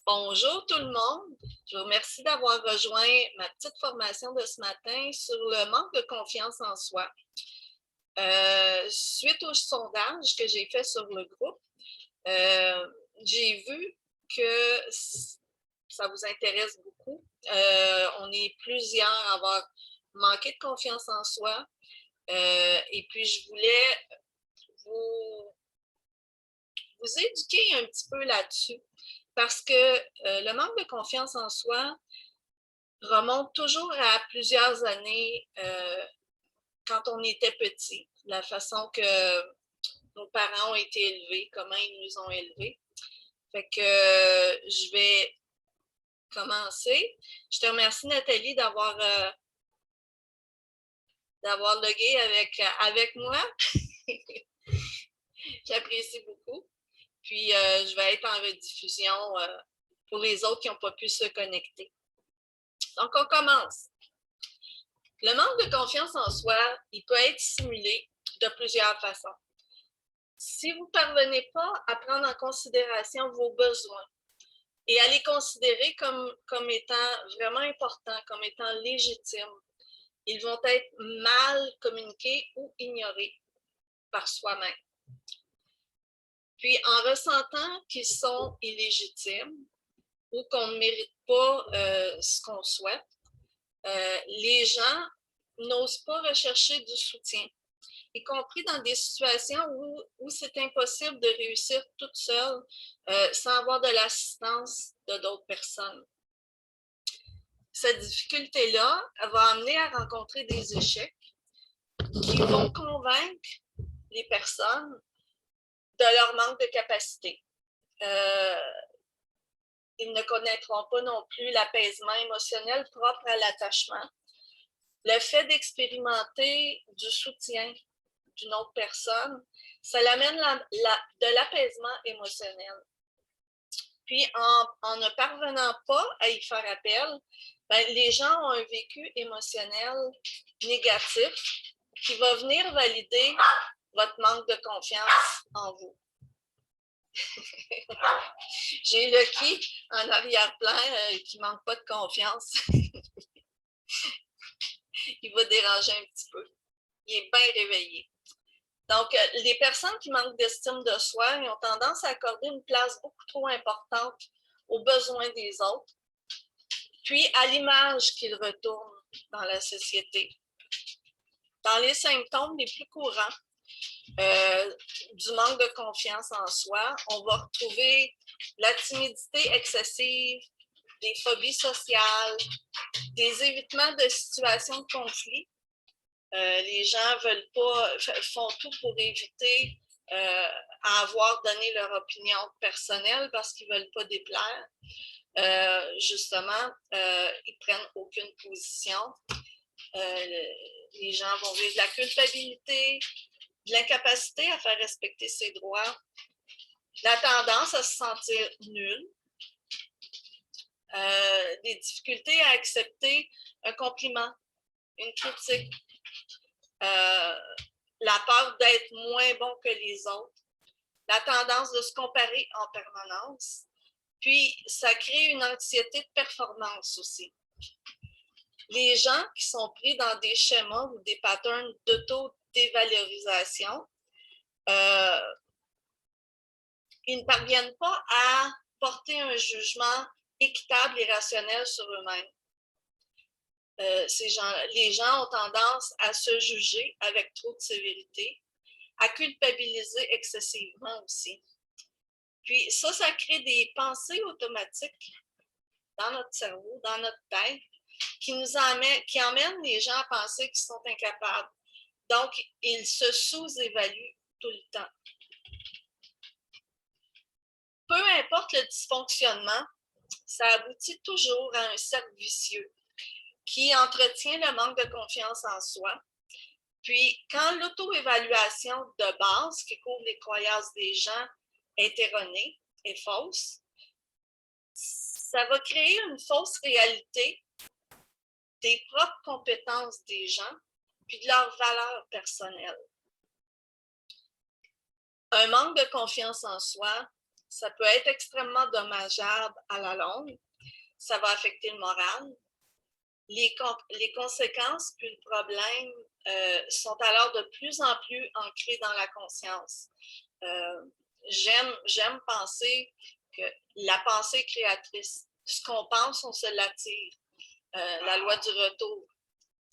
Bonjour tout le monde. Je vous remercie d'avoir rejoint ma petite formation de ce matin sur le manque de confiance en soi. Suite au sondage que j'ai fait sur le groupe, j'ai vu que ça vous intéresse beaucoup. On est plusieurs à avoir manqué de confiance en soi. Et puis, je voulais vous éduquer un petit peu là-dessus. Parce que le manque de confiance en soi remonte toujours à plusieurs années quand on était petit, la façon que nos parents ont été élevés, comment ils nous ont élevés. Fait que je vais commencer. Je te remercie, Nathalie, d'avoir logué avec moi. J'apprécie beaucoup. Puis, je vais être en rediffusion pour les autres qui n'ont pas pu se connecter. Donc, on commence. Le manque de confiance en soi, il peut être simulé de plusieurs façons. Si vous ne parvenez pas à prendre en considération vos besoins et à les considérer comme étant vraiment importants, comme étant légitimes, ils vont être mal communiqués ou ignorés par soi-même. Puis, en ressentant qu'ils sont illégitimes ou qu'on ne mérite pas ce qu'on souhaite, les gens n'osent pas rechercher du soutien, y compris dans des situations où c'est impossible de réussir toute seule sans avoir de l'assistance de d'autres personnes. Cette difficulté-là va amener à rencontrer des échecs qui vont convaincre les personnes de leur manque de capacité. Ils ne connaîtront pas non plus l'apaisement émotionnel propre à l'attachement. Le fait d'expérimenter du soutien d'une autre personne, ça l'amène de l'apaisement émotionnel. Puis, en ne parvenant pas à y faire appel, les gens ont un vécu émotionnel négatif qui va venir valider votre manque de confiance en vous. J'ai Lucky en arrière-plan qui ne manque pas de confiance. Il va déranger un petit peu. Il est bien réveillé. Donc, les personnes qui manquent d'estime de soi, ils ont tendance à accorder une place beaucoup trop importante aux besoins des autres, puis à l'image qu'ils retournent dans la société. Dans les symptômes les plus courants du manque de confiance en soi, on va retrouver la timidité excessive, des phobies sociales, des évitements de situations de conflit. Les gens font tout pour éviter à avoir donné leur opinion personnelle parce qu'ils ne veulent pas déplaire. Justement, ils ne prennent aucune position. Les gens vont vivre de la culpabilité, de l'incapacité à faire respecter ses droits, la tendance à se sentir nul, des difficultés à accepter un compliment, une critique, la peur d'être moins bon que les autres, la tendance de se comparer en permanence, puis ça crée une anxiété de performance aussi. Les gens qui sont pris dans des schémas ou des patterns d'auto-dévalorisation, ils ne parviennent pas à porter un jugement équitable et rationnel sur eux-mêmes. Les gens ont tendance à se juger avec trop de sévérité, à culpabiliser excessivement aussi. Puis ça crée des pensées automatiques dans notre cerveau, dans notre tête, qui emmènent les gens à penser qu'ils sont incapables. Donc, ils se sous-évaluent tout le temps. Peu importe le dysfonctionnement, ça aboutit toujours à un cercle vicieux qui entretient le manque de confiance en soi. Puis, quand l'auto-évaluation de base, qui couvre les croyances des gens, est erronée et fausse, ça va créer une fausse réalité des propres compétences des gens puis de leurs valeurs personnelles. Un manque de confiance en soi, ça peut être extrêmement dommageable à la longue. Ça va affecter le moral. Les conséquences puis le problème sont alors de plus en plus ancrés dans la conscience. J'aime penser que la pensée est créatrice. Ce qu'on pense, on se l'attire. La loi du retour,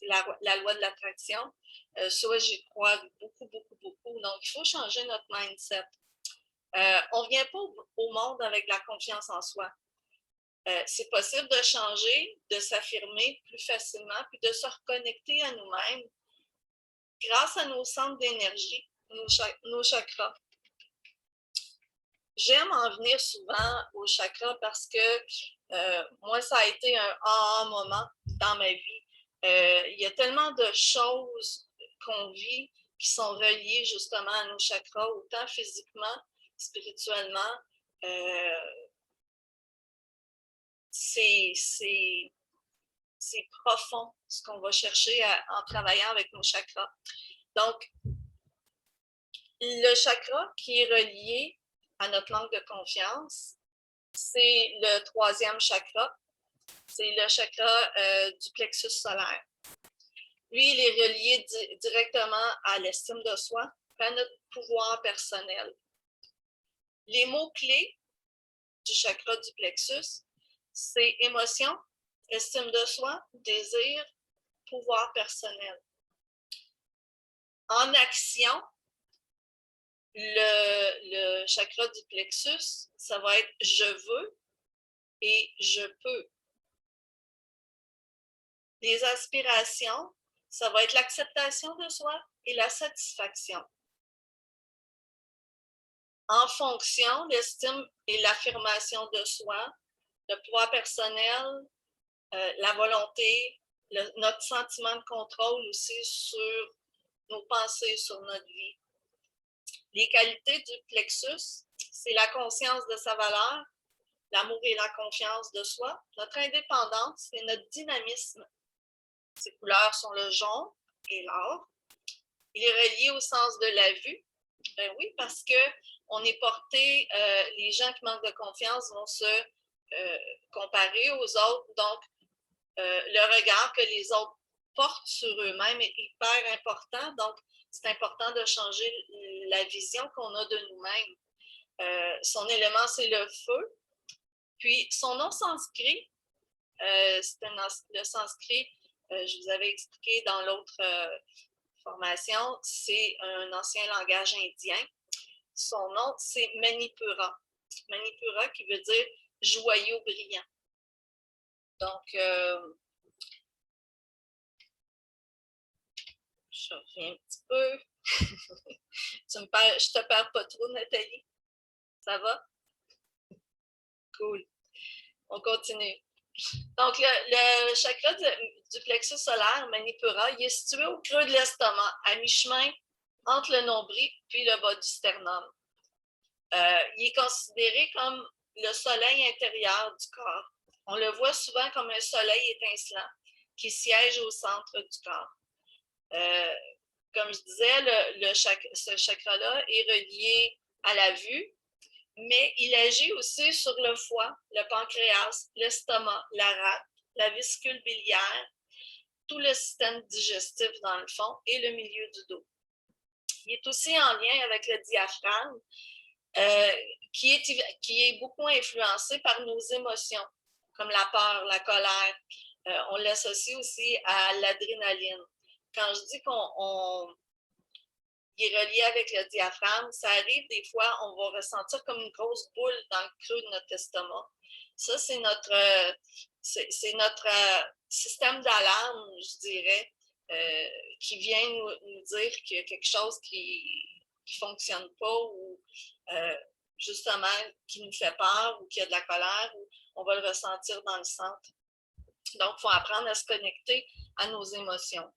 la loi de l'attraction, ça, j'y crois beaucoup, beaucoup, beaucoup. Donc, il faut changer notre mindset. On ne vient pas au monde avec la confiance en soi. C'est possible de changer, de s'affirmer plus facilement, puis de se reconnecter à nous-mêmes grâce à nos centres d'énergie, nos chakras. J'aime en venir souvent aux chakras parce que moi, ça a été un aha moment dans ma vie. Il y a tellement de choses qu'on vit qui sont reliées justement à nos chakras, autant physiquement, spirituellement. C'est profond ce qu'on va chercher en travaillant avec nos chakras. Donc, le chakra qui est relié à notre manque de confiance, c'est le 3e chakra. C'est le chakra du plexus solaire. Lui, il est relié directement à l'estime de soi, à notre pouvoir personnel. Les mots-clés du chakra du plexus, c'est émotion, estime de soi, désir, pouvoir personnel. En action, le chakra du plexus, ça va être je veux et je peux. Les aspirations, ça va être l'acceptation de soi et la satisfaction. En fonction, l'estime et l'affirmation de soi, le pouvoir personnel, la volonté, notre sentiment de contrôle aussi sur nos pensées, sur notre vie. Les qualités du plexus, c'est la conscience de sa valeur, l'amour et la confiance de soi, notre indépendance et notre dynamisme. Ses couleurs sont le jaune et l'or. Il est relié au sens de la vue. Ben oui, parce qu'on est porté, les gens qui manquent de confiance vont se comparer aux autres. Donc, le regard que les autres portent sur eux-mêmes est hyper important. Donc, c'est important de changer la vision qu'on a de nous-mêmes. Son élément, c'est le feu. Puis, son nom sanskrit, c'est le sanskrit, je vous avais expliqué dans l'autre formation, c'est un ancien langage indien. Son nom, c'est Manipura. Manipura qui veut dire joyau brillant. Donc, je reviens un petit peu. Je te perds pas trop, Nathalie. Ça va? Cool. On continue. Donc, le chakra du plexus solaire, Manipura, il est situé au creux de l'estomac, à mi-chemin entre le nombril puis le bas du sternum. Il est considéré comme le soleil intérieur du corps. On le voit souvent comme un soleil étincelant qui siège au centre du corps. Comme je disais, ce chakra-là est relié à la vue, mais il agit aussi sur le foie, le pancréas, l'estomac, la rate, la vésicule biliaire, tout le système digestif dans le fond et le milieu du dos. Il est aussi en lien avec le diaphragme, qui est beaucoup influencé par nos émotions, comme la peur, la colère. On l'associe aussi à l'adrénaline. Quand je dis qu'on est relié avec le diaphragme, ça arrive des fois, on va ressentir comme une grosse boule dans le creux de notre estomac. Ça, c'est notre système d'alarme, je dirais, qui vient nous dire qu'il y a quelque chose qui ne fonctionne pas ou justement qui nous fait peur ou qu'il y a de la colère, ou on va le ressentir dans le centre. Donc, il faut apprendre à se connecter à nos émotions.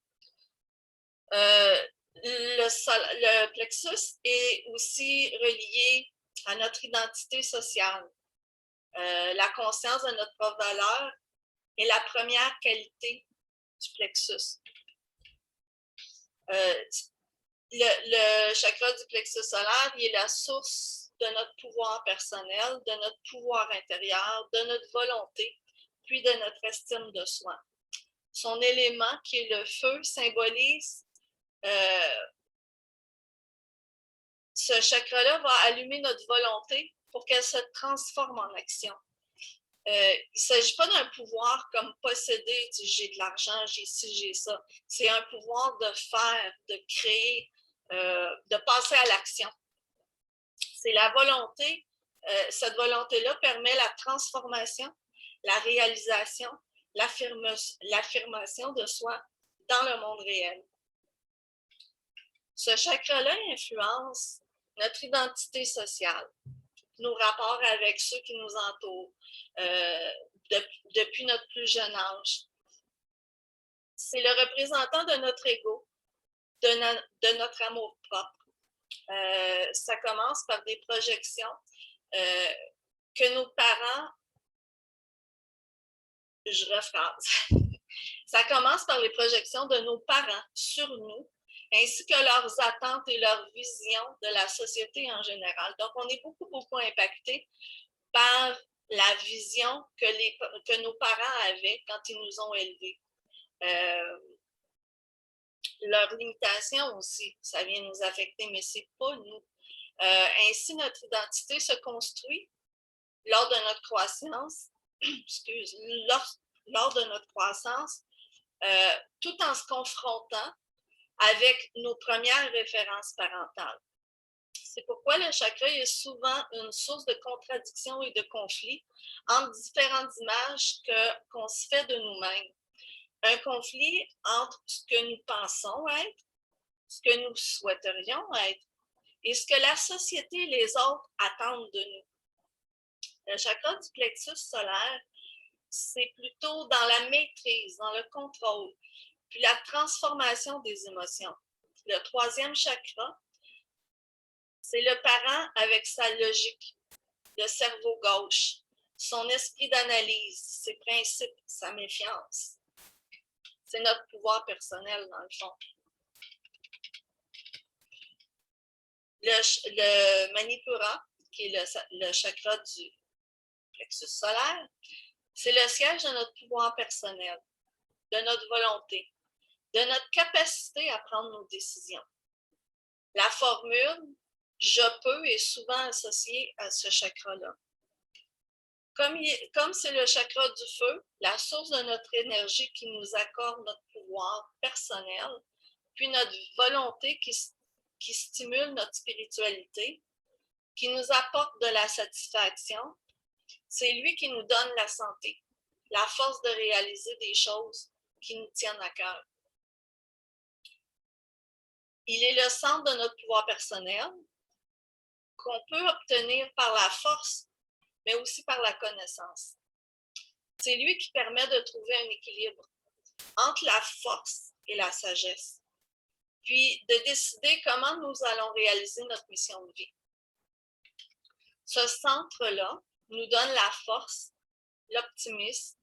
Le plexus est aussi relié à notre identité sociale. La conscience de notre propre valeur est la première qualité du plexus. Le chakra du plexus solaire, il est la source de notre pouvoir personnel, de notre pouvoir intérieur, de notre volonté, puis de notre estime de soi. Son élément, qui est le feu, symbolise ce chakra-là va allumer notre volonté pour qu'elle se transforme en action. Il ne s'agit pas d'un pouvoir comme posséder, j'ai de l'argent, j'ai ci, j'ai ça. C'est un pouvoir de faire, de créer, de passer à l'action. C'est la volonté, cette volonté-là permet la transformation, la réalisation, l'affirmation de soi dans le monde réel. Ce chakra-là influence notre identité sociale, nos rapports avec ceux qui nous entourent depuis notre plus jeune âge. C'est le représentant de notre ego, de notre amour propre. Ça commence par des projections que nos parents, je rephrase, ça commence par les projections de nos parents sur nous, ainsi que leurs attentes et leur vision de la société en général. Donc, on est beaucoup impacté par la vision que nos parents avaient quand ils nous ont élevés. Leurs limitations aussi, ça vient nous affecter, mais ce n'est pas nous. Ainsi, notre identité se construit lors de notre croissance, lors de notre croissance, tout en se confrontant avec nos premières références parentales. C'est pourquoi le chakra est souvent une source de contradiction et de conflit entre différentes images qu'on se fait de nous-mêmes. Un conflit entre ce que nous pensons être, ce que nous souhaiterions être, et ce que la société et les autres attendent de nous. Le chakra du plexus solaire, c'est plutôt dans la maîtrise, dans le contrôle, puis la transformation des émotions. Le troisième chakra, c'est le parent avec sa logique, le cerveau gauche, son esprit d'analyse, ses principes, sa méfiance. C'est notre pouvoir personnel, dans le fond. Le Manipura, qui est le chakra du plexus solaire, c'est le siège de notre pouvoir personnel, de notre volonté, de notre capacité à prendre nos décisions. La formule « je peux » est souvent associée à ce chakra-là. Comme c'est le chakra du feu, la source de notre énergie qui nous accorde notre pouvoir personnel, puis notre volonté qui stimule notre spiritualité, qui nous apporte de la satisfaction, c'est lui qui nous donne la santé, la force de réaliser des choses qui nous tiennent à cœur. Il est le centre de notre pouvoir personnel qu'on peut obtenir par la force, mais aussi par la connaissance. C'est lui qui permet de trouver un équilibre entre la force et la sagesse, puis de décider comment nous allons réaliser notre mission de vie. Ce centre-là nous donne la force, l'optimisme,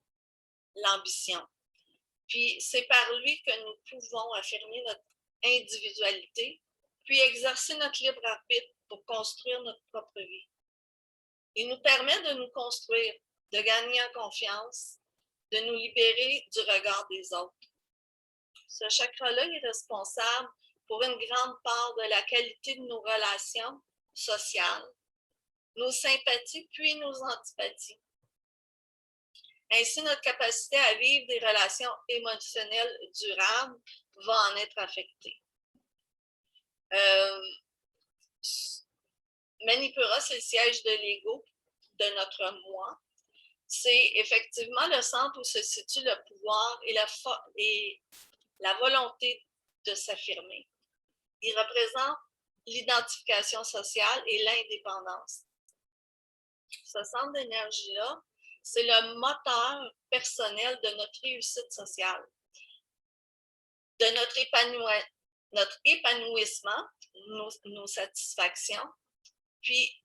l'ambition. Puis c'est par lui que nous pouvons affirmer notre individualité, puis exercer notre libre arbitre pour construire notre propre vie. Il nous permet de nous construire, de gagner en confiance, de nous libérer du regard des autres. Ce chakra-là est responsable pour une grande part de la qualité de nos relations sociales, nos sympathies puis nos antipathies. Ainsi, notre capacité à vivre des relations émotionnelles durables va en être affectée. Manipura, c'est le siège de l'ego, de notre moi. C'est effectivement le centre où se situe le pouvoir et la volonté de s'affirmer. Il représente l'identification sociale et l'indépendance. Ce centre d'énergie-là, c'est le moteur personnel de notre réussite sociale, de notre épanouissement, nos satisfactions.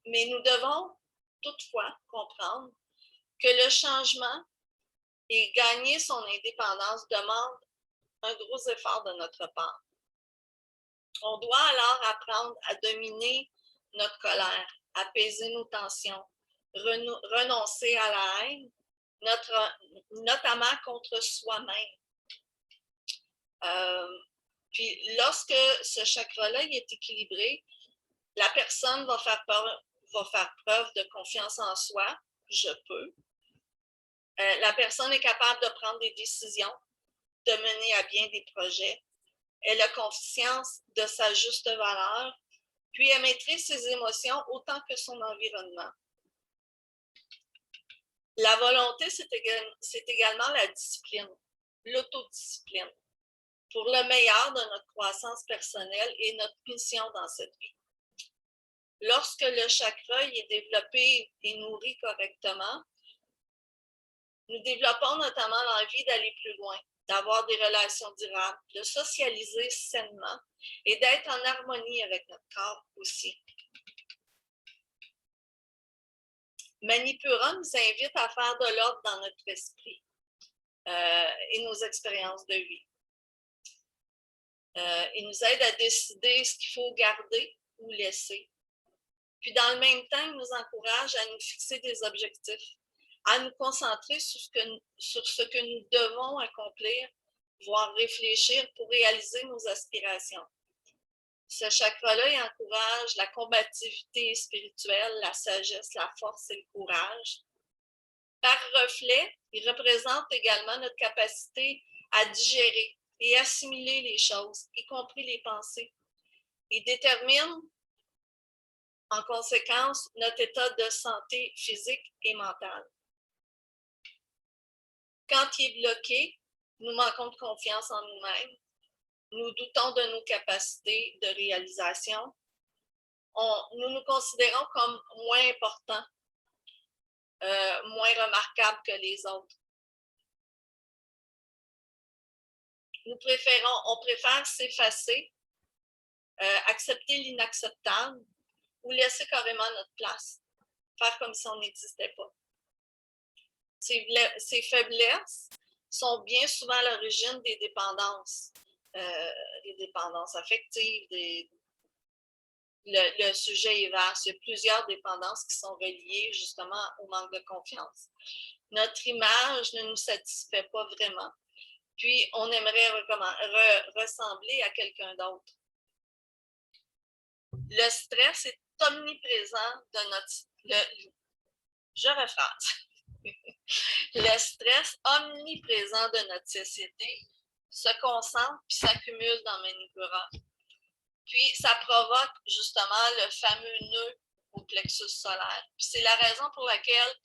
Mais nous devons toutefois comprendre que le changement et gagner son indépendance demande un gros effort de notre part. On doit alors apprendre à dominer notre colère, apaiser nos tensions, renoncer à la haine, notamment contre soi-même. Puis lorsque ce chakra-là est équilibré, la personne va faire preuve de confiance en soi, je peux. La personne est capable de prendre des décisions, de mener à bien des projets. Elle a conscience de sa juste valeur, puis elle maîtrise ses émotions autant que son environnement. La volonté, c'est également la discipline, l'autodiscipline, pour le meilleur de notre croissance personnelle et notre mission dans cette vie. Lorsque le chakra est développé et nourri correctement, nous développons notamment l'envie d'aller plus loin, d'avoir des relations durables, de socialiser sainement et d'être en harmonie avec notre corps aussi. Manipura nous invite à faire de l'ordre dans notre esprit et nos expériences de vie. Il nous aide à décider ce qu'il faut garder ou laisser. Puis dans le même temps, il nous encourage à nous fixer des objectifs, à nous concentrer sur ce que nous devons accomplir, voire réfléchir pour réaliser nos aspirations. Ce chakra-là, il encourage la combativité spirituelle, la sagesse, la force et le courage. Par reflet, il représente également notre capacité à digérer et assimiler les choses, y compris les pensées. Il détermine, en conséquence, notre état de santé physique et mentale. Quand il est bloqué, nous manquons de confiance en nous-mêmes, nous doutons de nos capacités de réalisation, nous nous considérons comme moins importants, moins remarquables que les autres. On préfère s'effacer, accepter l'inacceptable ou laisser carrément notre place, faire comme si on n'existait pas. Ces faiblesses sont bien souvent à l'origine des dépendances affectives. Le sujet est vaste. Il y a plusieurs dépendances qui sont reliées justement au manque de confiance. Notre image ne nous satisfait pas vraiment. Puis, on aimerait ressembler à quelqu'un d'autre. Le stress est omniprésent de notre... Je rephrase. Le stress omniprésent de notre société se concentre puis s'accumule dans Manipura. Puis, ça provoque justement le fameux nœud au plexus solaire. Puis, c'est la raison pour laquelle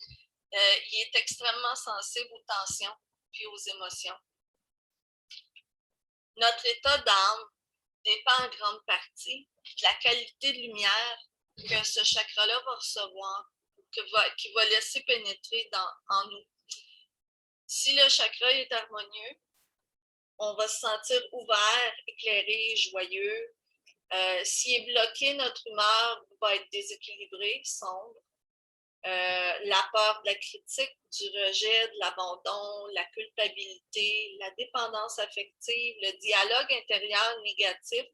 il est extrêmement sensible aux tensions puis aux émotions. Notre état d'âme dépend en grande partie de la qualité de lumière que ce chakra-là va recevoir, qui va laisser pénétrer en nous. Si le chakra est harmonieux, on va se sentir ouvert, éclairé, joyeux. S'il est bloqué, notre humeur va être déséquilibrée, sombre. La peur de la critique, du rejet, de l'abandon, la culpabilité, la dépendance affective, le dialogue intérieur négatif,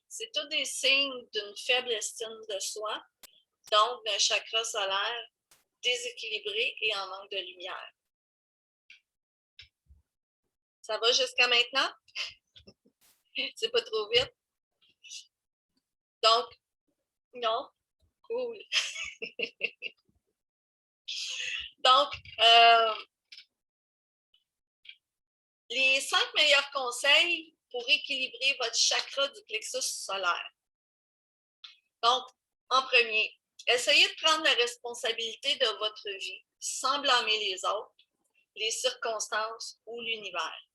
c'est tous des signes d'une faible estime de soi, donc d'un chakra solaire déséquilibré et en manque de lumière. Ça va jusqu'à maintenant? C'est pas trop vite? Donc, non? Cool. Donc, les 5 meilleurs conseils pour équilibrer votre chakra du plexus solaire. Donc, en premier, essayez de prendre la responsabilité de votre vie sans blâmer les autres, les circonstances ou l'univers.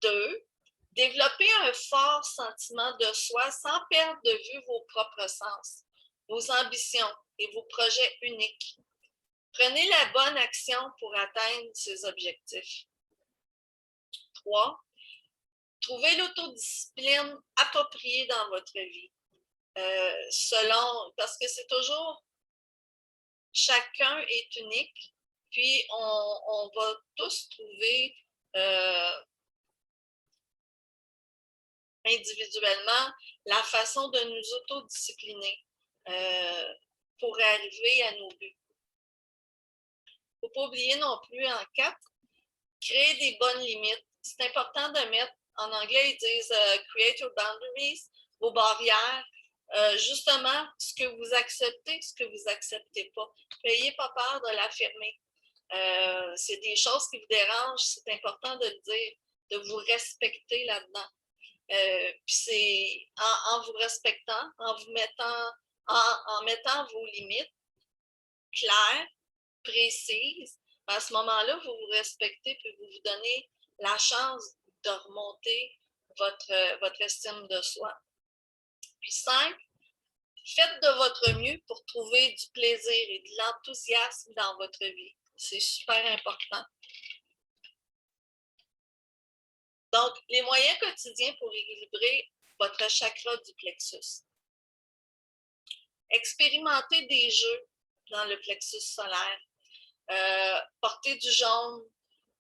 2, développez un fort sentiment de soi sans perdre de vue vos propres sens, vos ambitions et vos projets uniques. Prenez la bonne action pour atteindre ces objectifs. 3, trouvez l'autodiscipline appropriée dans votre vie. Parce que c'est toujours, chacun est unique, puis on va tous trouver individuellement la façon de nous autodiscipliner. pour arriver à nos buts. Il ne faut pas oublier non plus en 4, créer des bonnes limites. C'est important de mettre, en anglais, ils disent create your boundaries, vos barrières, justement, ce que vous acceptez, ce que vous n'acceptez pas. N'ayez pas peur de l'affirmer. C'est des choses qui vous dérangent, c'est important de le dire, de vous respecter là-dedans. Puis c'est en vous respectant, en vous mettant, en mettant vos limites claires, précises, à ce moment-là, vous vous respectez puis vous vous donnez la chance de remonter votre estime de soi. Puis 5, faites de votre mieux pour trouver du plaisir et de l'enthousiasme dans votre vie. C'est super important. Donc, les moyens quotidiens pour équilibrer votre chakra du plexus. Expérimentez des jeux dans le plexus solaire. Portez du jaune,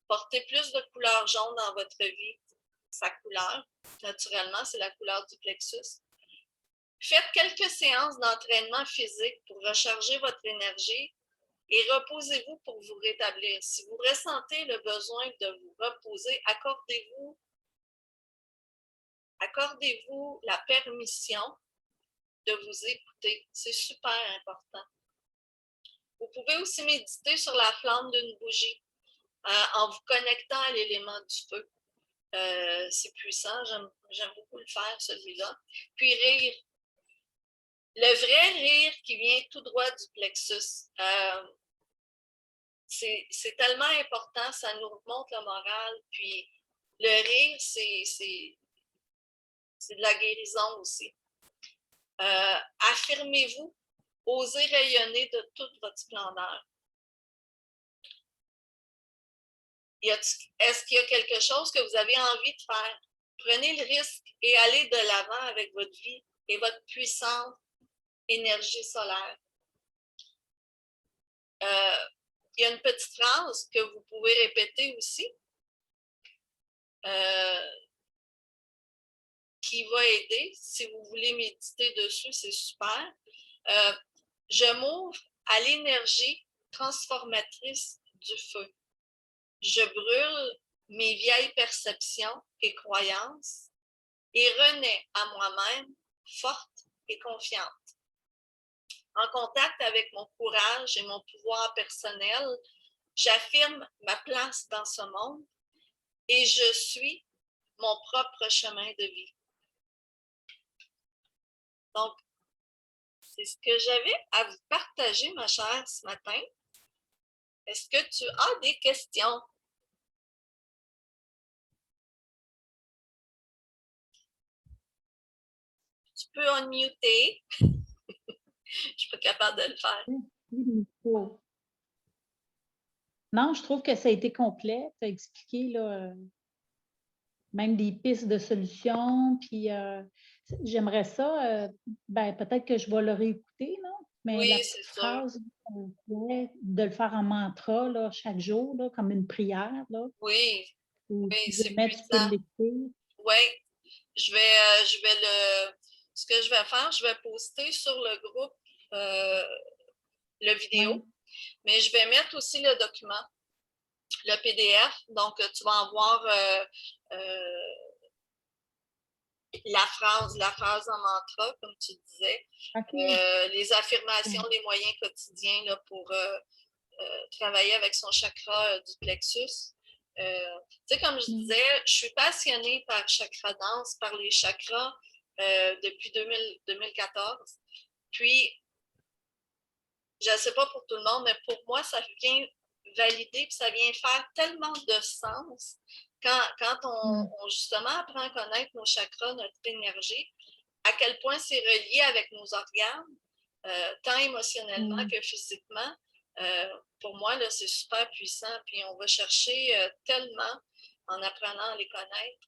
portez plus de couleur jaune dans votre vie. Sa couleur, naturellement, c'est la couleur du plexus. Faites quelques séances d'entraînement physique pour recharger votre énergie et reposez-vous pour vous rétablir. Si vous ressentez le besoin de vous reposer, accordez-vous la permission de vous écouter. C'est super important. Vous pouvez aussi méditer sur la flamme d'une bougie en vous connectant à l'élément du feu. C'est puissant, j'aime beaucoup le faire, celui-là. Puis rire. Le vrai rire qui vient tout droit du plexus. C'est tellement important, ça nous remonte le moral. Puis le rire, c'est de la guérison aussi. Affirmez-vous, osez rayonner de toute votre splendeur. Est-ce qu'il y a quelque chose que vous avez envie de faire? Prenez le risque et allez de l'avant avec votre vie et votre puissante énergie solaire. Il y a une petite phrase que vous pouvez répéter aussi qui va aider. Si vous voulez méditer dessus, c'est super. Je m'ouvre à l'énergie transformatrice du feu. Je brûle mes vieilles perceptions et croyances et renais à moi-même forte et confiante. En contact avec mon courage et mon pouvoir personnel, j'affirme ma place dans ce monde et je suis mon propre chemin de vie. Donc, c'est ce que j'avais à vous partager, ma chère, ce matin. Est-ce que tu as des questions? Tu peux unmuter. Je ne suis pas capable de le faire. Non, je trouve que ça a été complet. Tu as expliqué là, même des pistes de solutions. Puis j'aimerais ça, peut-être que je vais le réécouter, non? Mais oui, la petite phrase, de le faire en mantra là, chaque jour, là, comme une prière. Là. Oui, oui, c'est mettre, tu peux puissant. l'écrire. Oui, je vais ce que je vais faire, je vais poster sur le groupe le vidéo, oui. Mais je vais mettre aussi le document, le PDF. Donc, tu vas en voir la phrase en mantra, comme tu disais, okay. Les affirmations, les moyens quotidiens là, pour travailler avec son chakra du plexus. Tu sais, comme je disais, je suis passionnée par chakra danse, par les chakras depuis 2014. Puis, je ne sais pas pour tout le monde, mais pour moi, ça vient valider, puis ça vient faire tellement de sens quand on justement apprend à connaître nos chakras, notre énergie, à quel point c'est relié avec nos organes, tant émotionnellement que physiquement. Pour moi, là, c'est super puissant. Puis on va chercher tellement en apprenant à les connaître.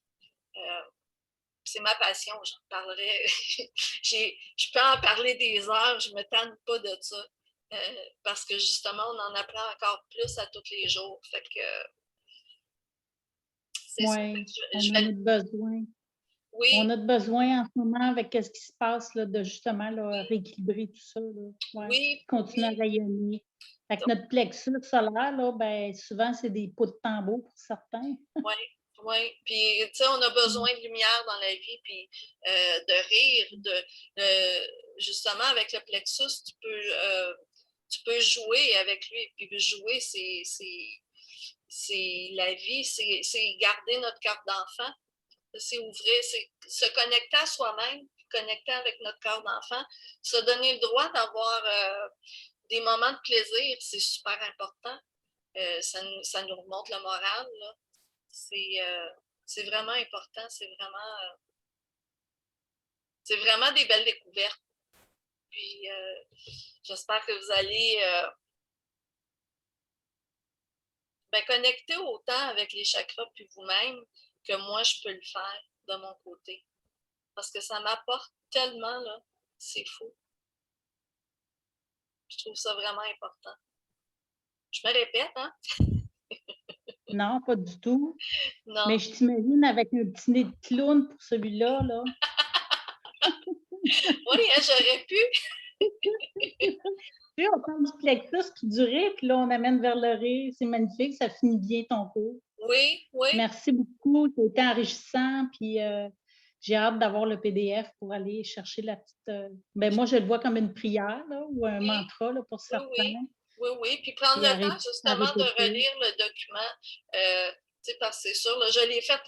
C'est ma passion, j'en parlerai. Je peux en parler des heures, je ne me tanne pas de ça. Parce que justement, on en apprend encore plus à tous les jours. Fait que c'est ça. On en a besoin. On Oui, a besoin en ce moment avec ce qui se passe là, de justement là, rééquilibrer tout ça. Là. Ouais. oui, Continuer à oui. rayonner. Fait que notre plexus solaire, là, ben, souvent, c'est des pots de tambour pour certains. Oui, oui. Puis, tu sais, on a Mm. besoin de lumière dans la vie, puis de rire, justement, avec le plexus, tu peux jouer avec lui. Puis jouer, c'est la vie, c'est garder notre carte d'enfant, c'est ouvrir, c'est se connecter à soi-même, connecter avec notre cœur d'enfant, se donner le droit d'avoir des moments de plaisir, c'est super important. Ça nous remonte le moral, là. C'est c'est vraiment important, c'est vraiment des belles découvertes. Puis j'espère que vous allez connecter autant avec les chakras puis vous-même que moi je peux le faire de mon côté. Parce que ça m'apporte tellement, là, c'est fou. Je trouve ça vraiment important. Je me répète, hein? Non, pas du tout. Non. Mais je t'imagine avec un petit nez de clown pour celui-là, là. Oui, hein, j'aurais pu. Puis on parle du plexus qui du rire, puis là, on amène vers le rire. C'est magnifique, ça finit bien ton cours. Oui, oui. Merci beaucoup, ça a été enrichissant, puis j'ai hâte d'avoir le PDF pour aller chercher la petite. Ben moi, je le vois comme une prière là, ou un Oui, mantra là, pour oui, certains, oui. Oui, oui. Puis prendre puis le temps à justement de répéter. relire le document. Tu sais, parce que c'est sûr, là, je l'ai fait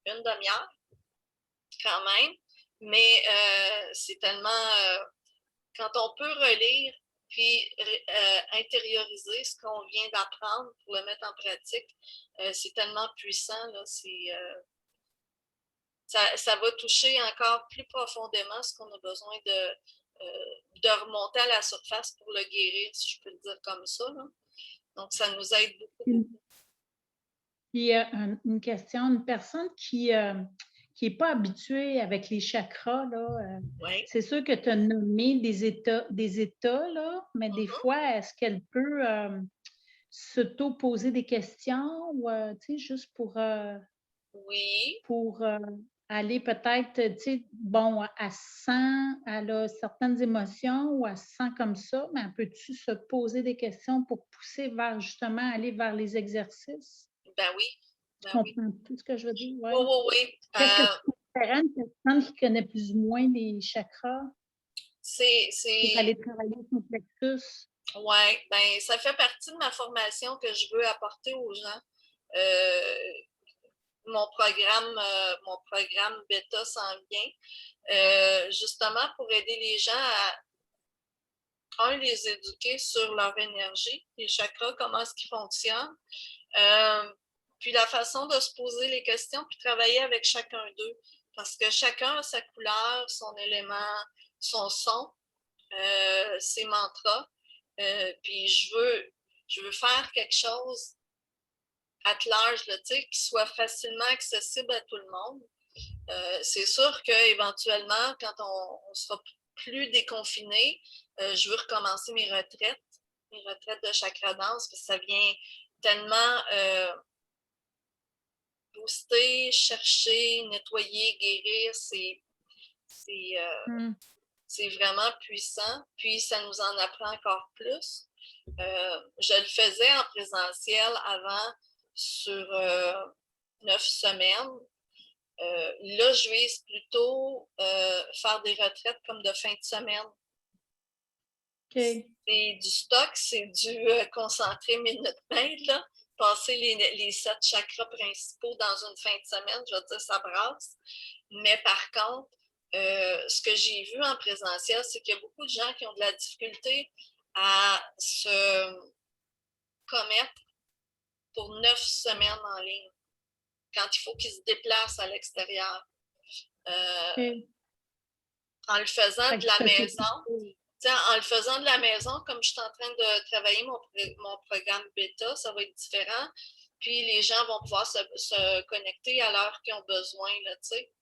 une demi-heure quand même, mais c'est tellement. Quand on peut relire puis intérioriser ce qu'on vient d'apprendre pour le mettre en pratique, c'est tellement puissant. Là, ça va toucher encore plus profondément ce qu'on a besoin de remonter à la surface pour le guérir, si je peux le dire comme ça. Là. Donc, ça nous aide beaucoup, Puis, beaucoup. une question, une personne qui n'est pas habituée avec les chakras, là, Oui. c'est sûr que tu as nommé des états là, mais des Mm-hmm. fois, est-ce qu'elle peut s'auto-poser des questions ou tu sais, juste Oui. pour aller peut-être, tu sais, bon, elle sent, elle a certaines émotions ou elle se sent comme ça, mais peux-tu se poser des questions pour pousser vers justement aller vers les exercices? Ben oui. Tu Ben oui. comprends tout ce que je veux dire? Oui, Oui. oui, oui. Qu'est-ce que tu conseillerais à une personne qui connaît plus ou moins les chakras pour C'est aller travailler son plexus? Ouais, ben ça fait partie de ma formation que je veux apporter aux gens. Euh, mon programme bêta s'en vient, justement pour aider les gens les éduquer sur leur énergie, les chakras, comment est-ce qu'ils fonctionnent, euh, puis la façon de se poser les questions, puis travailler avec chacun d'eux, parce que chacun a sa couleur, son élément, son son, ses mantras. Puis je veux faire quelque chose à large, là, qui soit facilement accessible à tout le monde. C'est sûr qu'éventuellement, quand on sera plus déconfiné, je veux recommencer mes retraites de chakra danse, parce que ça vient tellement booster, chercher, nettoyer, guérir. C'est, Hmm. c'est vraiment puissant. Puis ça nous en apprend encore plus. Je le faisais en présentiel avant sur 9 semaines. Là, je vise plutôt faire des retraites comme de fin de semaine. OK. C'est du stock, c'est du concentré minute maid, là. Passer les 7 chakras principaux dans une fin de semaine, je veux dire, ça brasse. Mais par contre, ce que j'ai vu en présentiel, c'est qu'il y a beaucoup de gens qui ont de la difficulté à se commettre pour 9 semaines en ligne, quand il faut qu'ils se déplacent à l'extérieur. Euh, OK. en le faisant Fait de que tu la fais ça maison, en le faisant de la maison, comme je suis en train de travailler mon programme bêta, ça va être différent. Puis les gens vont pouvoir se connecter à l'heure qu'ils ont besoin, là, tu sais.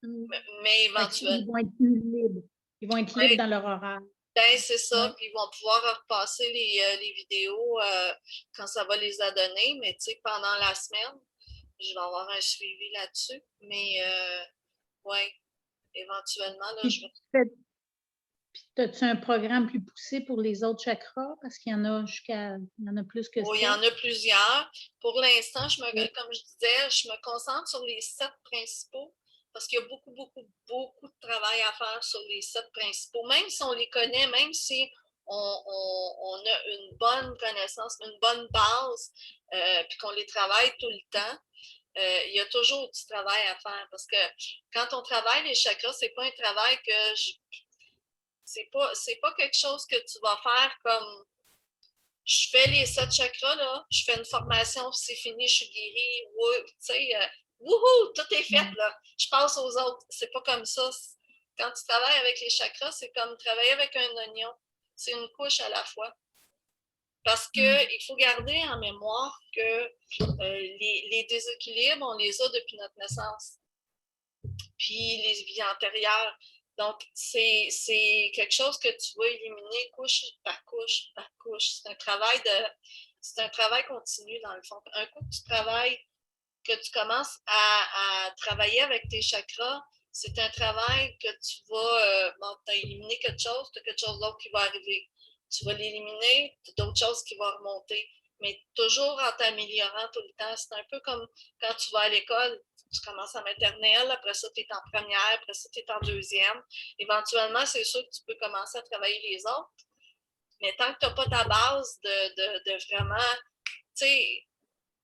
Hmm. Mais Fait qu'ils éventuellement. vont être plus libres. Ils vont être libres Ouais, dans leur horaire. ben, c'est Oui. ça. Puis ils vont pouvoir repasser les vidéos quand ça va les adonner, mais tu sais, pendant la semaine. je vais avoir un suivi là-dessus. Mais oui, éventuellement, là, je Puis, as-tu un programme plus poussé pour les autres chakras? Parce qu'il y en a il y en a plus que il y 7. en a plusieurs. Pour l'instant, Oui. comme je disais, je me concentre sur les 7 principaux parce qu'il y a beaucoup, beaucoup, beaucoup de travail à faire sur les 7 principaux. Même si on les connaît, même si on a une bonne connaissance, une bonne base, puis qu'on les travaille tout le temps, il y a toujours du travail à faire parce que quand on travaille les chakras, c'est pas un travail que c'est pas quelque chose que tu vas faire comme je fais les 7 chakras, là, je fais une formation, c'est fini, je suis guérie, tu sais, wouhou, tout est fait, là. Je passe aux autres. C'est pas comme ça. Quand tu travailles avec les chakras, c'est comme travailler avec un oignon. C'est une couche à la fois. Parce qu'il faut garder en mémoire que les déséquilibres, on les a depuis notre naissance. Puis les vies antérieures. Donc, c'est quelque chose que tu vas éliminer couche par couche par couche. C'est un travail continu dans le fond. Un coup que tu travailles, que tu commences à travailler avec tes chakras, c'est un travail que tu vas, bon, tu as éliminé quelque chose, tu as quelque chose d'autre qui va arriver. Tu vas l'éliminer, tu as d'autres choses qui vont remonter. Mais toujours en t'améliorant tout le temps. C'est un peu comme quand tu vas à l'école, tu commences en maternelle, après ça, tu es en première, après ça, tu es en deuxième. Éventuellement, c'est sûr que tu peux commencer à travailler les autres. Mais tant que tu n'as pas ta base de vraiment, tu sais,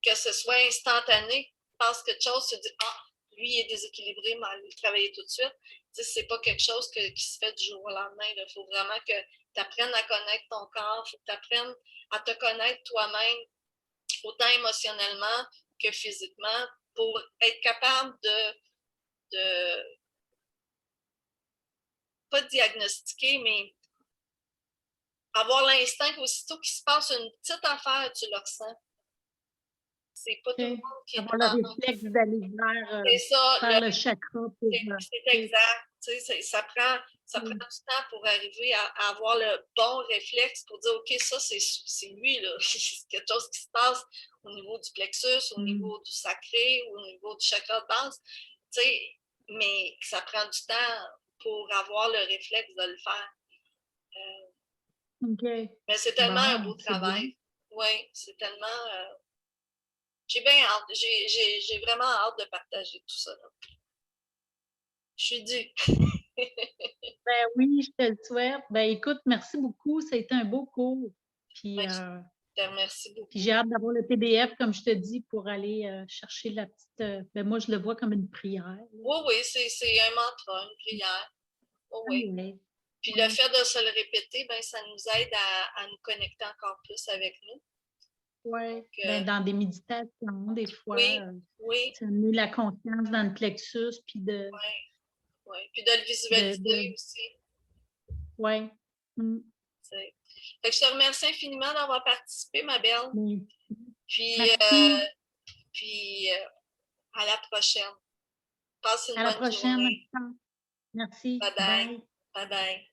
que ce soit instantané, passe quelque chose, tu te dis, ah, lui, il est déséquilibré, mais aller le travailler tout de suite. Tu sais, c'est pas quelque chose qui se fait du jour au lendemain. Il faut vraiment que tu apprennes à connaître ton corps, il faut que tu apprennes à te connaître toi-même, autant émotionnellement que physiquement, pour être capable de pas diagnostiquer, mais avoir l'instinct qu'aussitôt qu'il se passe une petite affaire, tu le ressens. C'est pas tout le Okay. monde qui est Avoir le réflexe d'aller c'est ça, vers le chakra pour c'est exact. Tu sais, ça prend du temps pour arriver à avoir le bon réflexe pour dire OK, ça, c'est lui, là. C'est quelque chose qui se passe au niveau du plexus, au niveau du sacré, au niveau du chakra de base. Tu sais, mais ça prend du temps pour avoir le réflexe de le faire. OK. Mais c'est tellement un beau travail. Oui, c'est tellement. J'ai bien hâte. J'ai vraiment hâte de partager tout ça. Là. Je suis due. Ben oui, je te le souhaite. Ben écoute, merci beaucoup. Ça a été un beau cours. Puis, Ouais, je te remercie beaucoup. puis j'ai hâte d'avoir le PDF, comme je te dis, pour aller chercher la petite. Ben moi, je le vois comme une prière. Oui, oui, c'est un mantra, une prière. Oh, oui. Ouais. Puis le fait de se le répéter, ben, ça nous aide à nous connecter encore plus avec nous. Oui. Donc, Ben, dans des méditations, des fois, oui, oui, c'est amener la confiance dans le plexus, puis oui, oui. Puis de le visualiser aussi. Oui. Fait que je te remercie infiniment d'avoir participé, ma belle. Puis, Merci. puis à la prochaine. Passe une À la bonne prochaine. journée. Merci. Bye bye. Bye. Bye bye.